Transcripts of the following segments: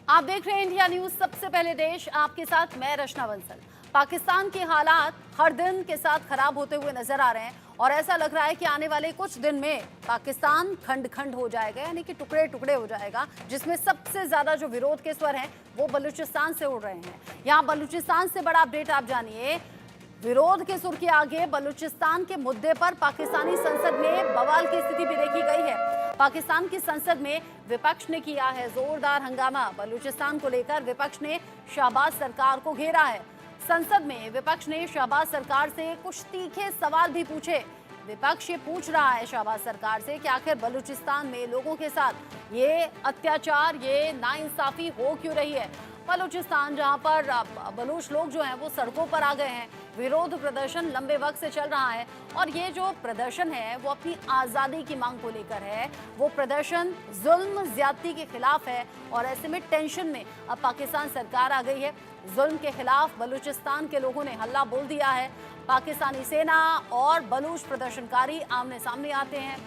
आप देख रहे हैं इंडिया न्यूज, सबसे पहले देश, आपके साथ मैं रचना बंसल। पाकिस्तान के हालात हर दिन के साथ खराब होते हुए नजर आ रहे हैं और ऐसा लग रहा है कि आने वाले कुछ दिन में पाकिस्तान खंड खंड हो जाएगा, यानी कि टुकड़े टुकड़े हो जाएगा, जिसमें सबसे ज्यादा जो विरोध के स्वर हैं वो बलूचिस्तान से उड़ रहे हैं। यहाँ बलूचिस्तान से बड़ा अपडेट आप जानिए। विरोध के सुर के आगे बलूचिस्तान के मुद्दे पर पाकिस्तानी संसद में बवाल की स्थिति भी देखी गई है। पाकिस्तान की संसद में विपक्ष ने किया है जोरदार हंगामा। बलूचिस्तान को लेकर विपक्ष ने शहबाज सरकार को घेरा है। संसद में विपक्ष ने शहबाज सरकार से कुछ तीखे सवाल भी पूछे। विपक्ष ये पूछ रहा है शहबाज सरकार से कि आखिर बलूचिस्तान में लोगों के साथ ये अत्याचार, ये नाइंसाफी हो क्यों रही है। बलूचिस्तान जहां पर बलूच लोग जो हैं वो सड़कों पर आ गए हैं, विरोध प्रदर्शन लंबे वक्त से चल रहा है और ये जो प्रदर्शन है वो अपनी आज़ादी की मांग को लेकर है। वो प्रदर्शन जुल्म ज्यादती के खिलाफ है और ऐसे में टेंशन में अब पाकिस्तान सरकार आ गई है। जुल्म के खिलाफ बलूचिस्तान के लोगों ने हल्ला बोल दिया है। पाकिस्तानी सेना और बलूच प्रदर्शनकारी आमने सामने आते हैं,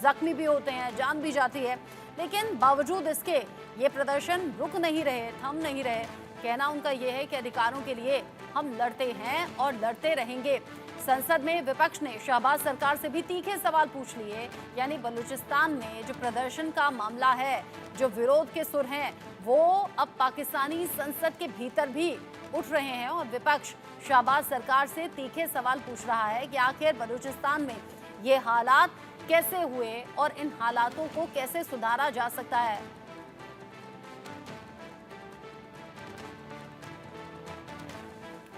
जख्मी भी होते हैं, जान भी जाती है, लेकिन बावजूद इसके ये प्रदर्शन रुक नहीं रहे, थम नहीं रहे। कहना उनका ये है कि अधिकारों के लिए हम लड़ते हैं और लड़ते रहेंगे। संसद में विपक्ष ने शहबाज सरकार से भी तीखे सवाल पूछ लिए, यानी बलूचिस्तान में जो प्रदर्शन का मामला है, जो विरोध के सुर हैं, वो अब पाकिस्तानी संसद के भीतर भी उठ रहे हैं और विपक्ष शहबाज सरकार से तीखे सवाल पूछ रहा है कि आखिर बलूचिस्तान में ये हालात कैसे हुए और इन हालातों को कैसे सुधारा जा सकता है।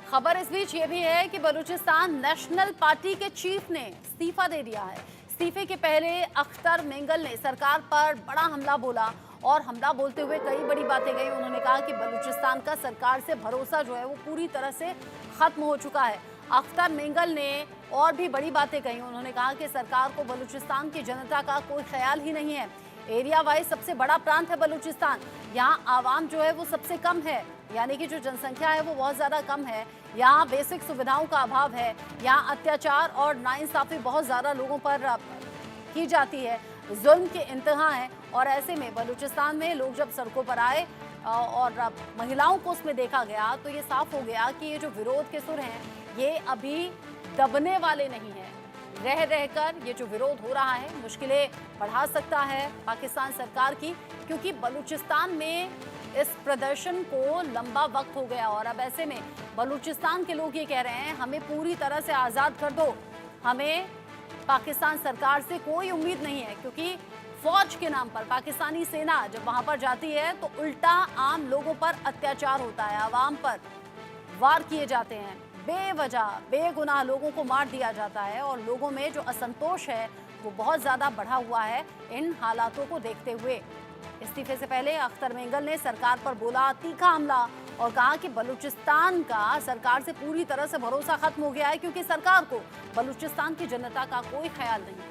खबर इस बीच ये भी है कि बलूचिस्तान नेशनल पार्टी के चीफ ने इस्तीफा दे दिया है। इस्तीफे के पहले अख्तर मेंगल ने सरकार पर बड़ा हमला बोला और हमला बोलते हुए कई बड़ी बातें कही। उन्होंने कहा कि बलूचिस्तान का सरकार से भरोसा जो है वो पूरी तरह से खत्म हो चुका है। अख्तर मेंगल ने और भी बड़ी बातें कही। उन्होंने कहा कि सरकार को बलूचिस्तान की जनता का कोई ख्याल ही नहीं है। एरिया वाइज सबसे बड़ा प्रांत है बलूचिस्तान, यहाँ आवाम जो है वो सबसे कम है, यानी कि जो जनसंख्या है वो बहुत ज़्यादा कम है। यहाँ बेसिक सुविधाओं का अभाव है, यहाँ अत्याचार और नाइंसाफ़ी बहुत ज़्यादा लोगों पर की जाती है, जुल्म के इंतहा है। और ऐसे में बलूचिस्तान में लोग जब सड़कों पर आए और महिलाओं को उसमें देखा गया तो ये साफ हो गया कि ये जो विरोध के सुर हैं ये अभी दबने वाले नहीं हैं। रह रहकर ये जो विरोध हो रहा है मुश्किलें बढ़ा सकता है पाकिस्तान सरकार की, क्योंकि बलूचिस्तान में इस प्रदर्शन को लंबा वक्त हो गया और अब ऐसे में बलूचिस्तान के लोग ये कह रहे हैं हमें पूरी तरह से आज़ाद कर दो, हमें पाकिस्तान सरकार से कोई उम्मीद नहीं है। क्योंकि फौज के नाम पर पाकिस्तानी सेना जब वहाँ पर जाती है तो उल्टा आम लोगों पर अत्याचार होता है, आवाम पर वार किए जाते हैं, बेवजह बेगुनाह लोगों को मार दिया जाता है और लोगों में जो असंतोष है वो बहुत ज़्यादा बढ़ा हुआ है इन हालातों को देखते हुए। इस्तीफे से पहले अख्तर मेंगल ने सरकार पर बोला तीखा हमला और कहा कि बलूचिस्तान का सरकार से पूरी तरह से भरोसा खत्म हो गया है, क्योंकि सरकार को बलूचिस्तान की जनता का कोई ख्याल नहीं।